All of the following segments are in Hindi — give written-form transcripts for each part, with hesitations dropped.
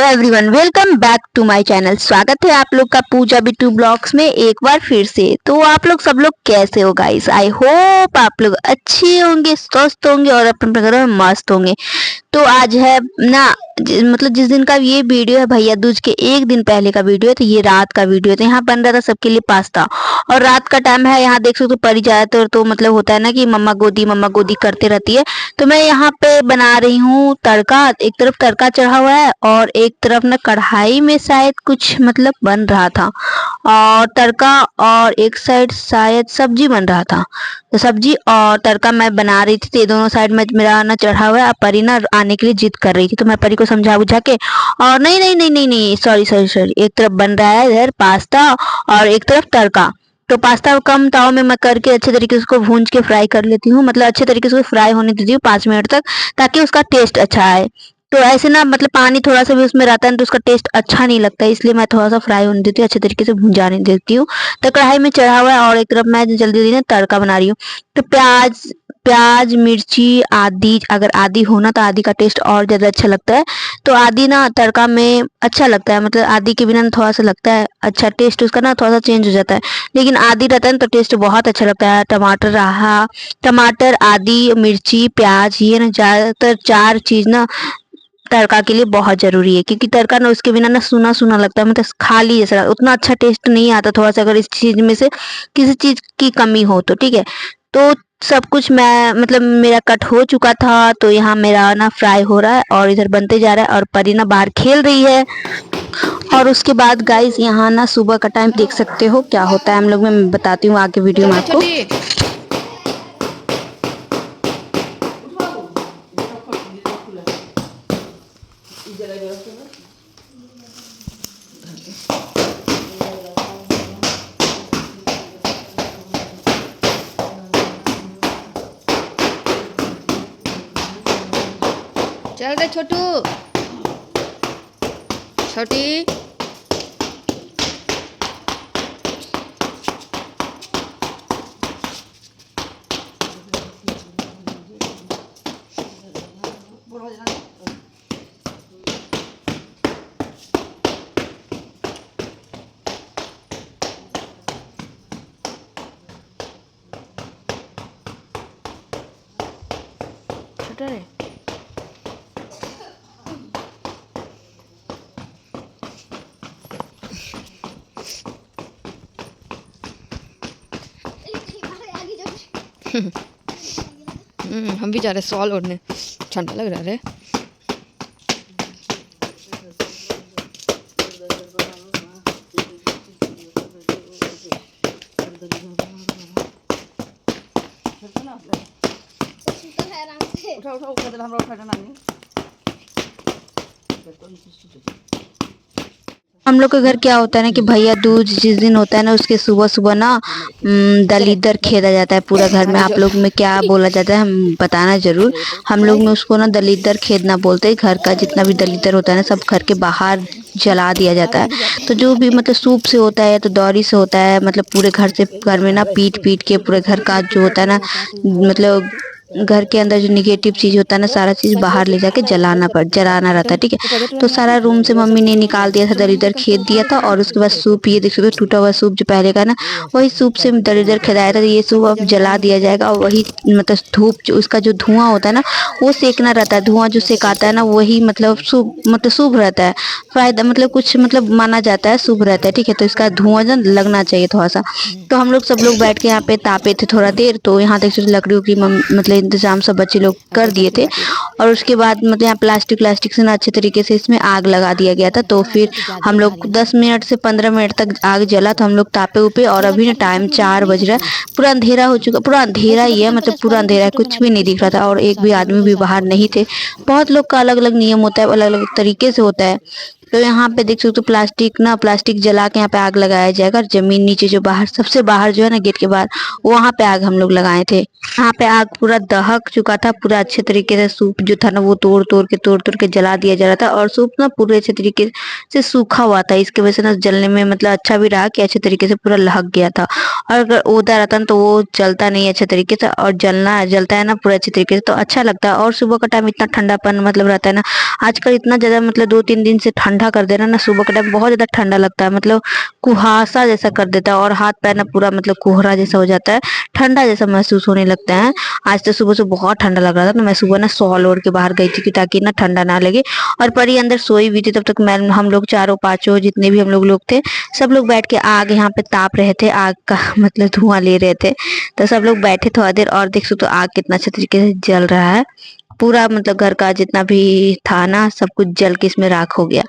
Everyone, welcome back to my channel. स्वागत है आप लोग का पूजा बिट्टू ब्लॉग्स में एक बार फिर से। तो आप लोग सब लोग कैसे हो गाइस? आई होप आप लोग अच्छे होंगे, स्वस्थ होंगे और अपने घर में मस्त होंगे। तो आज है ना, मतलब जिस दिन का ये वीडियो है भैया दूज के एक दिन पहले का वीडियो है। तो ये रात का वीडियो है। तो यहाँ बन रहा था सबके लिए पास्ता और रात का टाइम है। यहाँ देख सकते हो परी ज्यादातर तो मतलब होता है ना कि मम्मा गोदी करते रहती है। तो मैं यहाँ पे बना रही हूँ तड़का। एक तरफ तड़का चढ़ा हुआ है और एक तरफ ना कढ़ाई में शायद कुछ मतलब बन रहा था और तड़का, और एक साइड शायद सब्जी बन रहा था। तो सब्जी और तड़का मैं बना रही थी। तो ये दोनों साइड में मेरा ना चढ़ा हुआ है। अब परी ना आने के लिए जिद कर रही थी। तो मैं परी को समझा बुझा के, और नहीं नहीं नहीं नहीं नहीं, सॉरी सॉरी सॉरी, एक तरफ बन रहा है इधर पास्ता और एक तरफ तड़का। तो पास्ता कम ताव में मैं करके अच्छे तरीके से उसको भूंज के फ्राई कर लेती हूँ। मतलब अच्छे तरीके से फ्राई होने देती हूँ 5 मिनट तक, ताकि उसका टेस्ट अच्छा आए। तो ऐसे ना मतलब पानी थोड़ा सा भी उसमें रहता है तो उसका टेस्ट अच्छा नहीं लगता है, इसलिए मैं थोड़ा सा फ्राई होने देती हूँ, अच्छे तरीके से भुंजाने देती हूँ। तो कढ़ाई में चढ़ा हुआ है और एक तरफ मैं जल्दी जल्दी ना तड़का बना रही हूँ। तो प्याज प्याज मिर्ची आदि, अगर आदि होना तो आदि का टेस्ट और ज्यादा अच्छा लगता है। तो आदि ना तड़का में अच्छा लगता है, मतलब आदि के बिना थोड़ा सा लगता है अच्छा टेस्ट उसका ना थोड़ा सा चेंज हो जाता है। लेकिन आदि रहता है ना तो टेस्ट बहुत अच्छा लगता है। टमाटर रहा, टमाटर आदि मिर्ची प्याज, ये ना ज्यादातर 4 चीज ना तड़का के लिए बहुत जरूरी है। क्योंकि तड़का ना उसके बिना ना सूना सूना लगता है, मतलब खाली जैसा उतना अच्छा टेस्ट नहीं आता थोड़ा सा, अगर इस चीज में से किसी चीज की कमी हो तो। ठीक है, तो सब कुछ मैं मतलब मेरा कट हो चुका था। तो यहाँ मेरा ना फ्राई हो रहा है और इधर बनते जा रहा है और परी ना बाहर खेल रही है। और उसके बाद गाइस यहाँ ना सुबह का टाइम देख सकते हो क्या होता है हम लोग में, मैं बताती हूँ आगे वीडियो में आपको। चल रे छोटू, छोटी छोटा रे हम भी जा रहे सॉल ओढ़ने, ठंडा लग रहा है। हम लोग के घर क्या होता है ना कि भैया दूज जिस दिन होता है ना उसके सुबह सुबह ना दलीदर खेदा जाता है पूरा घर में। आप लोग में क्या बोला जाता है हम बताना जरूर। हम लोग में उसको ना दलीदर खेदना बोलते हैं। घर का जितना भी दलीदर होता है ना सब घर के बाहर जला दिया जाता है। तो जो भी मतलब सूप से होता है या तो दौरी से होता है, मतलब पूरे घर से, घर में ना पीट पीट के पूरे घर का जो होता है ना, मतलब घर के अंदर जो निगेटिव चीज होता है ना सारा चीज बाहर ले जाके जलाना रहता है। ठीक है, तो सारा रूम से मम्मी ने निकाल दिया था, दर इधर खेद दिया था। और उसके बाद सूप, ये देख सकते हो टूटा हुआ सूप जो पहले का ना, वही सूप से दर इधर खेदाया था। तो ये सूप अब जला दिया जाएगा और वही मतलब धूप जो उसका जो धुआं होता है ना वो सेकना रहता है। धुआं जो सेकाता है ना वही मतलब शुभ रहता है। फायदा मतलब कुछ मतलब माना जाता है शुभ रहता है। ठीक है, तो इसका धुआं ना लगना चाहिए थोड़ा सा। तो हम लोग सब लोग बैठ के यहाँ पे तापे थे थोड़ा देर। तो यहाँ देख सकते लकड़ियों की मतलब इंतजाम सब बच्चे लोग कर दिए थे। और उसके बाद मतलब यहाँ प्लास्टिक से ना अच्छे तरीके से इसमें आग लगा दिया गया था। तो फिर हम लोग 10 मिनट से 15 मिनट तक आग जला। तो हम लोग तापे उपे और अभी ना टाइम 4 बज रहा है, पूरा अंधेरा हो चुका, पूरा अंधेरा ही है, मतलब पूरा अंधेरा है, कुछ भी नहीं दिख रहा था और एक भी आदमी भी बाहर नहीं थे। बहुत लोग का अलग अलग नियम होता है, अलग अलग तरीके से होता है। तो यहाँ पे देख सकते हो प्लास्टिक जला के यहाँ पे आग लगाया जाएगा। जमीन नीचे जो बाहर सबसे बाहर जो है ना गेट के बाहर, वहां पे आग हम लोग लगाए थे। यहाँ पे आग पूरा दहक चुका था, पूरा अच्छे तरीके से सूप जो था ना वो तोड़ तोड़ के जला दिया जा रहा था। और सूप ना पूरे अच्छे तरीके से सूखा हुआ था, इसकी वजह से ना जलने में मतलब अच्छा भी रहा कि अच्छे तरीके से पूरा लहक गया था। और अगर ओदा रहता है ना तो वो जलता नहीं है अच्छे तरीके से, और जलता है ना पूरा अच्छे तरीके से तो अच्छा लगता है। और सुबह का टाइम इतना ठंडापन मतलब रहता है ना, आजकल इतना ज्यादा मतलब 2-3 दिन से ठंडा कर दे रहा है ना, सुबह का टाइम बहुत ज्यादा ठंडा लगता है, मतलब कुहासा जैसा कर देता है और हाथ पैर ना पूरा मतलब कोहरा जैसा हो जाता है, ठंडा जैसा महसूस होने लगता है। आज तो सुबह से बहुत ठंडा लग रहा था, तो मैं सुबह ना शॉल ओढ़ के बाहर गई थी कि ताकि ना ठंडा ना लगे। और परी अंदर सोई भी थी, तब तक मैं हम लोग चारों पांचों जितने भी हम लोग थे, सब लोग बैठ के आग यहाँ पे ताप रहे थे, आग का मतलब धुआं ले रहे थे। तो सब लोग बैठे थोड़ा देर, और देख सकते हो आग कितना अच्छे तरीके से जल रहा है, पूरा मतलब घर का जितना भी था ना सब कुछ जल के इसमें राख हो गया।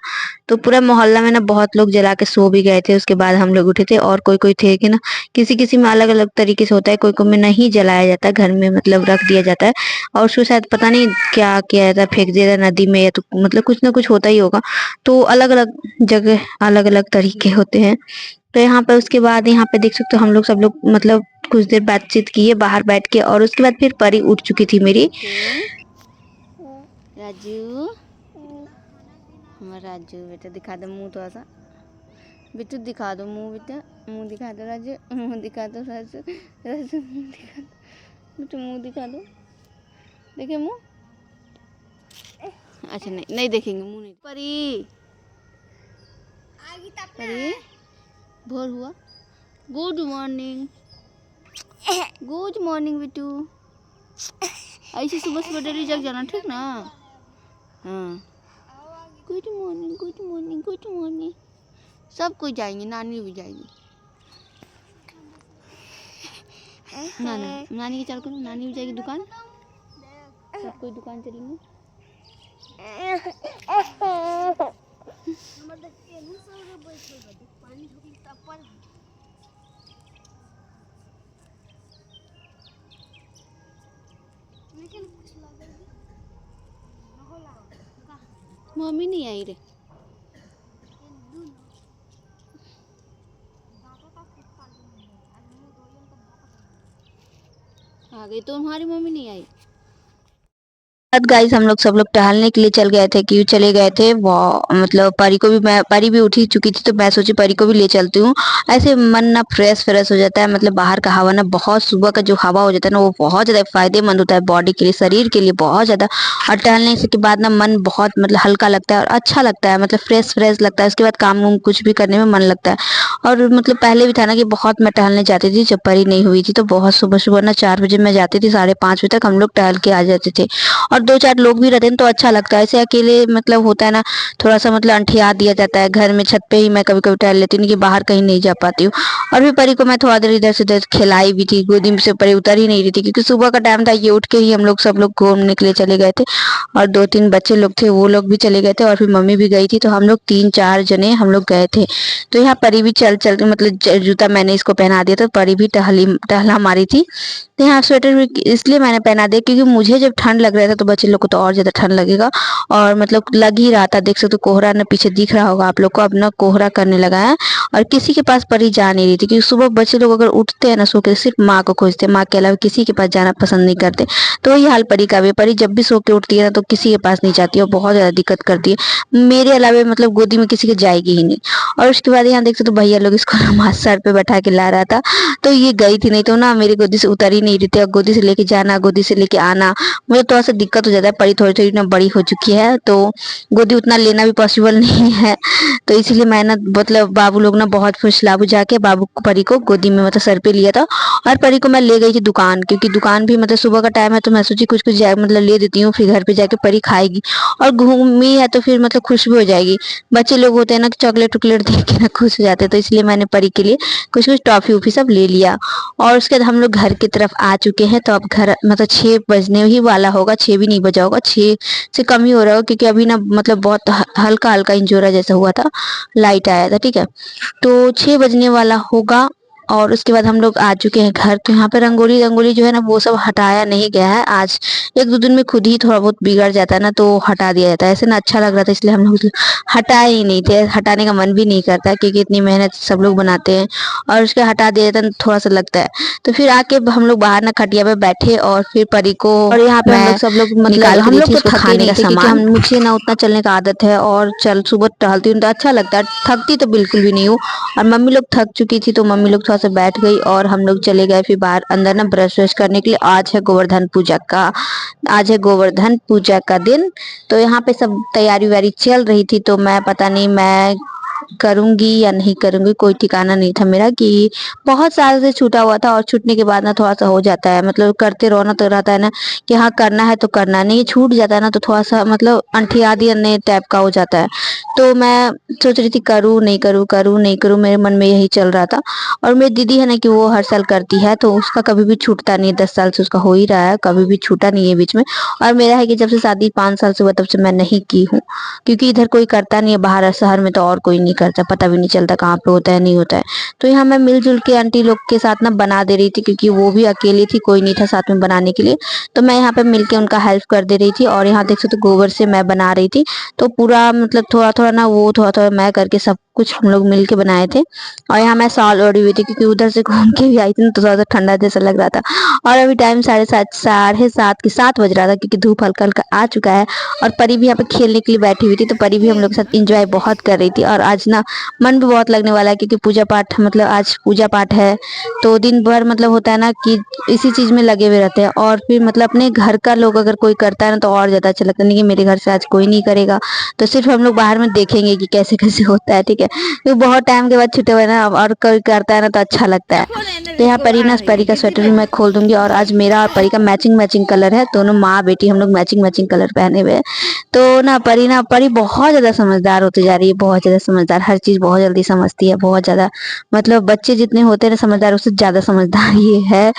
तो पूरा मोहल्ला में ना बहुत लोग जला के सो भी गए थे, उसके बाद हम लोग उठे थे। और कोई कोई थे कि ना किसी किसी में अलग अलग तरीके से होता है, कोई कोई में नहीं जलाया जाता, घर में मतलब रख दिया जाता है, और उसको शायद पता नहीं क्या किया जाता है, फेंक दिया जाता है नदी में, या तो मतलब कुछ ना कुछ होता ही होगा। तो अलग अलग जगह अलग अलग तरीके होते हैं। तो यहाँ पे उसके बाद यहाँ पे देख सकते हो हम लोग सब लोग मतलब कुछ देर बातचीत किए बाहर बैठ के, और उसके बाद फिर परी उठ चुकी थी मेरी। राजू, हमारा राजू बेटा दिखा दो मुंह थोड़ा सा, बेटू दिखा दो मुंह, बेटा मुंह दिखा दो राजू, मुंह दिखा दो राजू, राजू मुंह दिखा दो, बेटू मुंह दिखा दो, देखिए मुंह, अच्छा नहीं नहीं देखेंगे मुंह नहीं। परी परी भोर हुआ, गुड मॉर्निंग, गुड मॉर्निंग बेटू, ऐसे सुबह सुबह डेली जग जाना ठीक ना। हाँ good morning good morning good morning, सब कोई जाएंगे, नानी भी जाएगी, नानी की चल करो, नानी भी जाएगी दुकान, सब कोई दुकान चलेंगे। मम्मी नहीं आई रे, आ गई तो हमारी मम्मी नहीं आई। गाइस हम लोग सब लोग टहलने के लिए चल गए थे, क्यों चले गए थे वो मतलब परी भी उठी चुकी थी, तो मैं सोची परी को भी ले चलती हूँ, ऐसे मन ना फ्रेश फ्रेश हो जाता है, मतलब बाहर का हवा ना बहुत, सुबह का जो हवा हो जाता है ना वो बहुत ज्यादा फायदेमंद होता है बॉडी के लिए, शरीर के लिए बहुत ज्यादा। और टहलने से के बाद ना मन बहुत मतलब हल्का लगता है और अच्छा लगता है, मतलब फ्रेश फ्रेश लगता है, उसके बाद काम वाम कुछ भी करने में मन लगता है। और मतलब पहले भी था ना कि बहुत मैं टहलने जाती थी जब परी नहीं हुई थी, तो बहुत सुबह सुबह ना 4 बजे मैं जाती थी, 5:30 बजे तक हम लोग टहल के आ जाते थे। और 2-4 लोग भी रहते हैं तो अच्छा लगता है, ऐसे अकेले मतलब होता है ना थोड़ा सा मतलब अंठिया दिया जाता है, घर में छत पे ही मैं कभी कभी टहल लेती हूँ कि बाहर कहीं नहीं जा पाती हूँ। और भी परी को मैं थोड़ा देर इधर से उधर खिलाई भी थी, गोदी में से परी उतर ही नहीं रही थी, क्योंकि सुबह का टाइम था, ये उठ के ही हम लोग सब लोग घूमने के लिए चले गए थे, और 2-3 बच्चे लोग थे वो लोग भी चले गए थे, और फिर मम्मी भी गई थी, तो हम लोग 3-4 जने हम लोग गए थे। तो यहाँ परी भी चल चल के मतलब जूता मैंने इसको पहना दिया, तो परी भी टहला मारी थी। तो यहाँ स्वेटर भी इसलिए मैंने पहना दिया क्योंकि मुझे जब ठंड लग रहा था तो बच्चे लोग को तो और ज्यादा ठंड लगेगा, और मतलब लग ही रहा था, देख सकते हो कोहरा ना पीछे दिख रहा होगा आप लोग को, अब ना कोहरा करने लगा है। और किसी के पास परी जा नहीं रही थी, क्योंकि सुबह बच्चे लोग अगर उठते हैं ना सो के सिर्फ माँ को खोजते, माँ के अलावा किसी के पास जाना पसंद नहीं करते। तो वही हाल परी का भी, परी जब भी सो के उठती है ना तो किसी के पास नहीं जाती है, बहुत ज्यादा दिक्कत करती है, मेरे अलावा मतलब गोदी में किसी के जाएगी ही नहीं। और उसके बाद यहाँ देख सकते हो भैया लोग इसको ना सर पे बैठा के ला रहा था, तो ये गई थी, नहीं तो ना मेरी गोदी से उतर ही नहीं रही थी, गोदी से लेके जाना गोदी से लेके आना मुझे थोड़ा सा दिक्कत हो जाता है, परी थोड़ी थोड़ी ना बड़ी हो चुकी है तो गोदी उतना लेना भी पॉसिबल नहीं है। तो इसीलिए मैं ना मतलब बाबू लोग ना बहुत फुसला बुझा के बाबू परी को गोदी में मतलब सर पे लिया था, और परी को मैं ले गई थी दुकान, क्योंकि दुकान भी मतलब सुबह का टाइम है, तो मैं सोची कुछ कुछ मतलब ले देती हूँ, फिर घर पे जाके परी खाएगी, और घूमी है तो फिर मतलब खुश भी हो जाएगी। बच्चे लोग होते हैं ना चॉकलेट वॉकलेट देख के ना खुश हो जाते हैं, तो इसलिए मैंने परी के लिए कुछ कुछ टॉफी उफी सब ले लिया। और उसके बाद हम लोग घर की तरफ आ चुके हैं, तो अब घर मतलब 6 बजने ही वाला होगा, 6 भी नहीं बजा होगा, 6 से कम ही हो रहा होगा, क्योंकि अभी ना मतलब बहुत हल्का हल्का इंजोरा जैसा हुआ था, लाइट आया था, ठीक है, तो 6 बजने वाला होगा। और उसके बाद हम लोग आ चुके हैं घर, तो यहाँ पे रंगोली रंगोली जो है ना वो सब हटाया नहीं गया है, आज 1-2 दिन में खुद ही थोड़ा बहुत बिगड़ जाता है ना तो हटा दिया जाता है, ऐसे ना अच्छा लग रहा था इसलिए हम लोग हटाए ही नहीं थे, हटाने का मन भी नहीं करता क्योंकि इतनी मेहनत सब लोग बनाते हैं, और उसके हटा दिया जाता है थोड़ा सा लगता है। तो फिर आके हम लोग बाहर ना खटिया पे बैठे, और फिर परी को और यहाँ पे हम लोग सब लोग मतलब हम लोग तो थके नहीं थे, क्योंकि हम मुझे ना उतना चलने का आदत है, और चल सुबह टहलती हूँ तो अच्छा लगता है, थकती तो बिल्कुल भी नहीं हूँ। और मम्मी लोग थक चुकी थी तो मम्मी लोग थोड़ा थोड़ा सा बैठ गई और हम लोग चले गए फिर बाहर अंदर ना ब्रश व्रश करने के लिए। आज है गोवर्धन पूजा का दिन। तो यहाँ पे सब तैयारी वैयारी चल रही थी, तो मैं पता नहीं मैं करूंगी या नहीं करूंगी, कोई ठिकाना नहीं था मेरा कि बहुत साल से छूटा हुआ था और छूटने के बाद ना थोड़ा सा हो जाता है, मतलब करते रहो ना तो रहता है ना कि हाँ करना है तो करना, नहीं छूट जाता है ना तो थोड़ा सा मतलब अंठिया दिया टाइप का हो जाता है। तो मैं सोच रही थी करूँ नहीं करूँ, करूँ नहीं करूँ, मेरे मन में यही चल रहा था। और मेरी दीदी है ना कि वो हर साल करती है तो उसका कभी भी छूटता नहीं, 10 साल से उसका हो ही रहा है, कभी भी छूटा नहीं है बीच में। और मेरा है कि जब से शादी 5 साल से हुआ तब से मैं नहीं की हूँ, क्योंकि इधर कोई करता नहीं है, बाहर शहर में तो और कोई नहीं करता, पता भी नहीं चलता कहाँ पे होता है नहीं होता है। तो यहाँ मैं मिलजुल के आंटी लोग के साथ ना बना दे रही थी, क्योंकि वो भी अकेली थी, कोई नहीं था साथ में बनाने के लिए। तो मैं यहाँ पे मिलके उनका हेल्प कर दे रही थी। और यहाँ देख सकते हो गोबर से मैं बना रही थी, तो पूरा मतलब थोड़ा थोड़ा ना वो थोड़ा थोड़ा मैं करके सब कुछ हम लोग मिल के बनाए थे। और यहाँ मैं शॉल ओढ़ी हुई थी, क्योंकि उधर से घूम के भी आई थी ना तो थोड़ा सा ठंडा जैसा लग रहा था। और अभी टाइम 7:30 बज रहा था, क्योंकि धूप हल्का हल्का आ चुका है। और परी भी यहाँ पे खेलने के लिए बैठी हुई थी, तो परी भी हम लोग के साथ इंजॉय बहुत कर रही थी। और आज ना मन भी बहुत लगने वाला है, क्योंकि पूजा पाठ मतलब आज पूजा पाठ है, तो दिन भर मतलब होता है ना कि इसी चीज में लगे हुए रहते हैं। और फिर मतलब अपने घर का लोग अगर कोई करता है ना तो और ज्यादा अच्छा लगता है। नहीं कि मेरे घर से आज कोई नहीं करेगा, तो सिर्फ हम लोग बाहर में देखेंगे कि कैसे कैसे होता है, ठीक है, क्योंकि बहुत टाइम के बाद छुट्टे हुए ना और कोई करता है ना तो अच्छा लगता है। तो यहाँ परी का स्वेटर भी मैं खोल दूंगी। और आज मेरा और परी का मैचिंग मैचिंग कलर है, दोनों माँ बेटी हम लोग मैचिंग मैचिंग कलर पहने हुए हैं। तो ना परी बहुत ज्यादा समझदार होती जा रही है, बहुत ज्यादा समझदार, हर चीज बहुत जल्दी समझती है, बहुत ज्यादा। मतलब बच्चे जितने होते हैं ना समझदार, उससे ज्यादा समझदार ये है,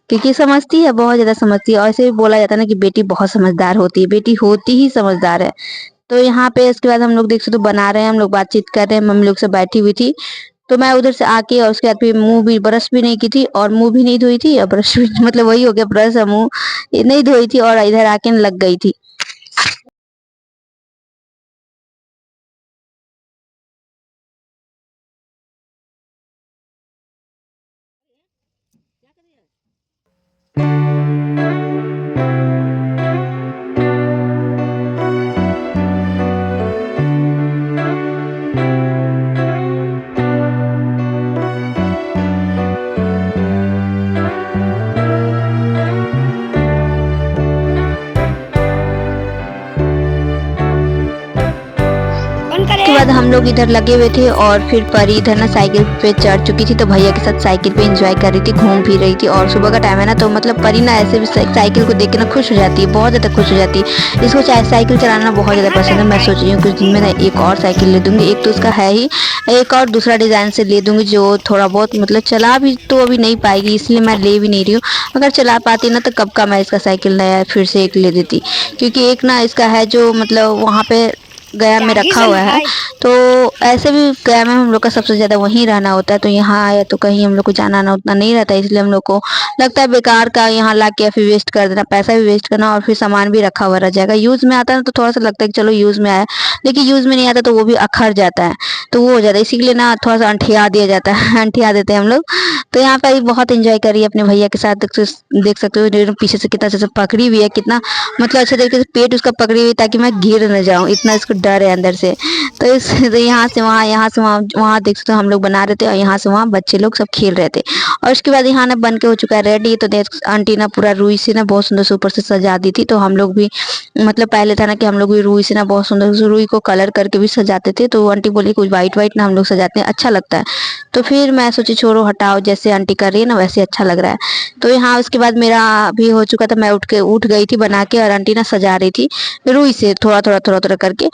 क्योंकि समझती है, बहुत ज्यादा समझती है। और ऐसे भी बोला जाता है ना कि बेटी बहुत समझदार होती है, बेटी होती ही समझदार है। तो यहाँ पे इसके बाद हम लोग देख सकते हो बना रहे हैं, हम लोग बातचीत कर रहे हैं, मम्मी लोग से बैठी हुई थी। तो मैं उधर से आके और उसके बाद फिर मुंह भी ब्रश भी नहीं की थी और मुंह भी नहीं धोई थी, और ब्रश भी मतलब वही हो गया, ब्रश और मुंह नहीं धोई थी, और इधर आके लग गई थी। उसके बाद हम लोग इधर लगे हुए थे और फिर परी इधर ना साइकिल पे चढ़ चुकी थी, तो भैया के साथ साइकिल पे एंजॉय कर रही थी, घूम फिर रही थी। और सुबह का टाइम है ना, तो मतलब परी ना ऐसे भी साइकिल को देख के ना खुश हो जाती है, बहुत ज्यादा खुश हो जाती है। इसको चाहे साइकिल चलाना बहुत ज्यादा पसंद है। मैं सोच रही हूँ कुछ दिन में ना एक और साइकिल ले दूंगी, एक तो उसका है ही, एक और दूसरा डिजाइन से ले दूंगी जो थोड़ा बहुत मतलब चला भी तो अभी नहीं पाएगी, इसलिए मैं ले भी नहीं रही हूँ। अगर चला पाती ना तो कब का मैं इसका साइकिल नया फिर से एक ले देती, क्योंकि एक ना इसका है जो मतलब वहाँ पे गया में रखा हुआ है। तो ऐसे भी गया में हम लोग का सबसे ज्यादा वहीं रहना होता है, तो यहाँ आया तो कहीं हम लोग को जाना आना उतना नहीं रहता है, इसलिए हम लोग को लगता है बेकार का यहाँ ला के फिर वेस्ट कर देना, पैसा भी वेस्ट करना, और फिर सामान भी रखा हुआ रह जाएगा। यूज में आता है तो थोड़ा सा लगता है कि चलो यूज में आया, लेकिन यूज में नहीं आता तो वो भी अखर जाता है, तो वो हो जाता है, इसीलिए ना थोड़ा सा अंठिया दिया जाता है अंठिया देते हैं हम लोग। तो यहाँ पर बहुत इंजॉय करी अपने भैया के साथ, देख सकते हो पीछे से कितना अच्छे से पकड़ी हुई है, कितना मतलब अच्छे तरीके से पेट उसका पकड़ी हुई, ताकि मैं गिर न जाऊं, इतना इसको डर है अंदर से। तो यहाँ से वहाँ, यहाँ से वहाँ, वहाँ देख सकते हो हम लोग बना रहे थे, और यहाँ से वहाँ बच्चे लोग सब खेल रहे थे। और उसके बाद यहाँ ना बन के हो चुका है रेडी। तो देख आंटी ना पूरा रुई से ना बहुत सुंदर से ऊपर से सजा दी थी, तो हम लोग भी मतलब पहले था ना कि हम लोग भी रुई से ना बहुत सुंदर से रुई को कलर करके भी सजाते थे, तो आंटी बोली कुछ वाइट वाइट ना हम लोग सजाते हैं, अच्छा लगता है। तो फिर मैं सोची छोड़ो हटाओ, जैसे आंटी कर रही है ना वैसे अच्छा लग रहा है। तो यहाँ उसके बाद मेरा भी हो चुका था, मैं उठ गई थी बना के, और आंटी ना सजा रही थी रुई से थोड़ा थोड़ा करके।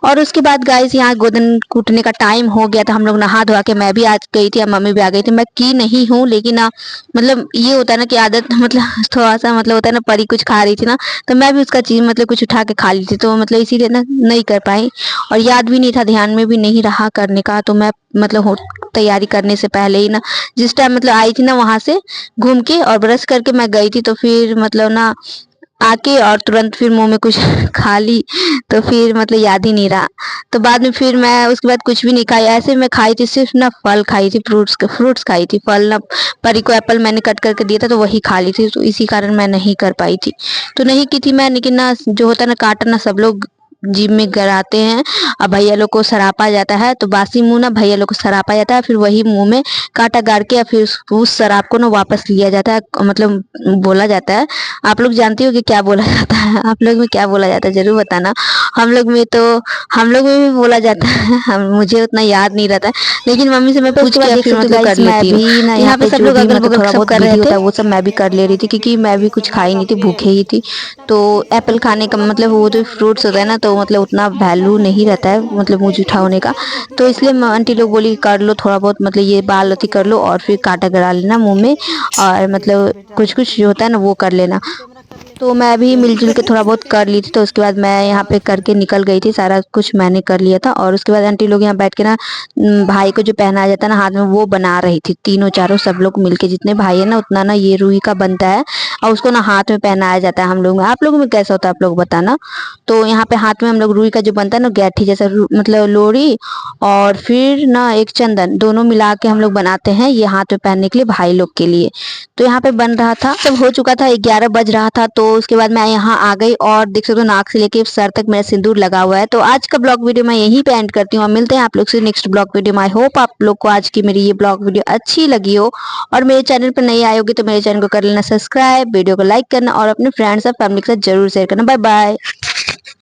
और उसके बाद गाइस यहाँ गोदन कूटने का टाइम हो गया था, हम लोग नहा धोआ के, मैं भी आ गई थी और मम्मी भी आ गई थी। मैं की नहीं हूँ, लेकिन ना मतलब ये होता है ना कि आदत मतलब थोड़ा सा मतलब होता है ना, परी कुछ खा रही थी ना तो मैं भी उसका चीज मतलब कुछ उठा के खा ली थी, तो मतलब इसीलिए ना नहीं कर पाई, और याद भी नहीं था, ध्यान में भी नहीं रहा करने का। तो मैं मतलब तैयारी करने से पहले ही ना जिस टाइम मतलब आई थी ना वहां से घूम के और ब्रश करके मैं गई थी, तो फिर मतलब ना आके और तुरंत फिर मुंह में कुछ खा ली, तो फिर मतलब याद ही नहीं रहा। तो बाद में फिर मैं उसके बाद कुछ भी नहीं खाई, ऐसे मैं खाई थी सिर्फ ना फल खाई थी, फ्रूट्स खाई थी, फल ना परी को एप्पल मैंने कट करके दिया था तो वही खा ली थी, तो इसी कारण मैं नहीं कर पाई थी। तो नहीं की थी मैं, लेकिन ना जो होता है ना काटना सब लोग जिम में कराते हैं और भैया लोग को सरापा जाता है। तो बासी मुंह ना भैया लोग को सरापा जाता है, फिर वही मुंह में कांटा गाड़ के या फिर उस शराब को ना वापस लिया जाता है, मतलब बोला जाता है। आप लोग जानते हो कि क्या बोला जाता है? आप लोग में क्या बोला जाता है जरूर बताना। हम लोग में भी बोला जाता है, मुझे उतना याद नहीं रहता है, लेकिन मम्मी से मैं पूछ के फिर मतलब कर लेती हूँ। यहाँ पे सब लोग अगल बगल सब कर रहे थे, वो सब मैं भी कर ले रही थी, क्योंकि मैं भी कुछ खाई नहीं थी, भूखे ही थी। तो एप्पल खाने का मतलब वो जो फ्रूट्स होता है ना, तो मतलब उतना वैल्यू नहीं रहता है, मतलब मुंह जूठा होने का। तो इसलिए आंटी लोग बोली कर लो थोड़ा बहुत, मतलब ये बाल अथी कर लो और फिर कांटा गड़ा लेना मुंह में, और मतलब कुछ कुछ जो होता है ना वो कर लेना। तो मैं भी मिलजुल के थोड़ा बहुत कर ली थी। तो उसके बाद मैं यहाँ पे करके निकल गई थी, सारा कुछ मैंने कर लिया था। और उसके बाद आंटी लोग यहाँ बैठ के ना भाई को जो पहनाया जाता है ना हाथ में, वो बना रही थी। तीनों चारों सब लोग मिलके, जितने भाई है ना उतना ना ये रुई का बनता है और उसको ना हाथ में पहनाया जाता है हम लोग में। आप लोगों में कैसा होता है आप लोग बताना। तो यहाँ पे हाथ में हम लोग रुई का जो बनता है ना गैठी जैसा, मतलब लोरी और फिर ना एक चंदन, दोनों मिला के हम लोग बनाते हैं ये हाथ में पहनने के लिए भाई लोग के लिए। तो यहाँ पे बन रहा था, सब हो चुका था, 11 बज रहा था। तो उसके बाद मैं यहाँ आ गई और देख सकते हो नाक से लेके सर तक मेरा सिंदूर लगा हुआ है। तो आज का ब्लॉग वीडियो मैं यहीं पे एंड करती हूँ और मिलते हैं आप लोग से नेक्स्ट ब्लॉग वीडियो में। आई होप आप लोग को आज की मेरी ये ब्लॉग वीडियो अच्छी लगी हो, और मेरे चैनल पर नई आए होगी तो मेरे चैनल को कर लेना सब्सक्राइब, वीडियो को लाइक करना और अपने फ्रेंड्स और फैमिली के साथ जरूर शेयर करना। Bye bye.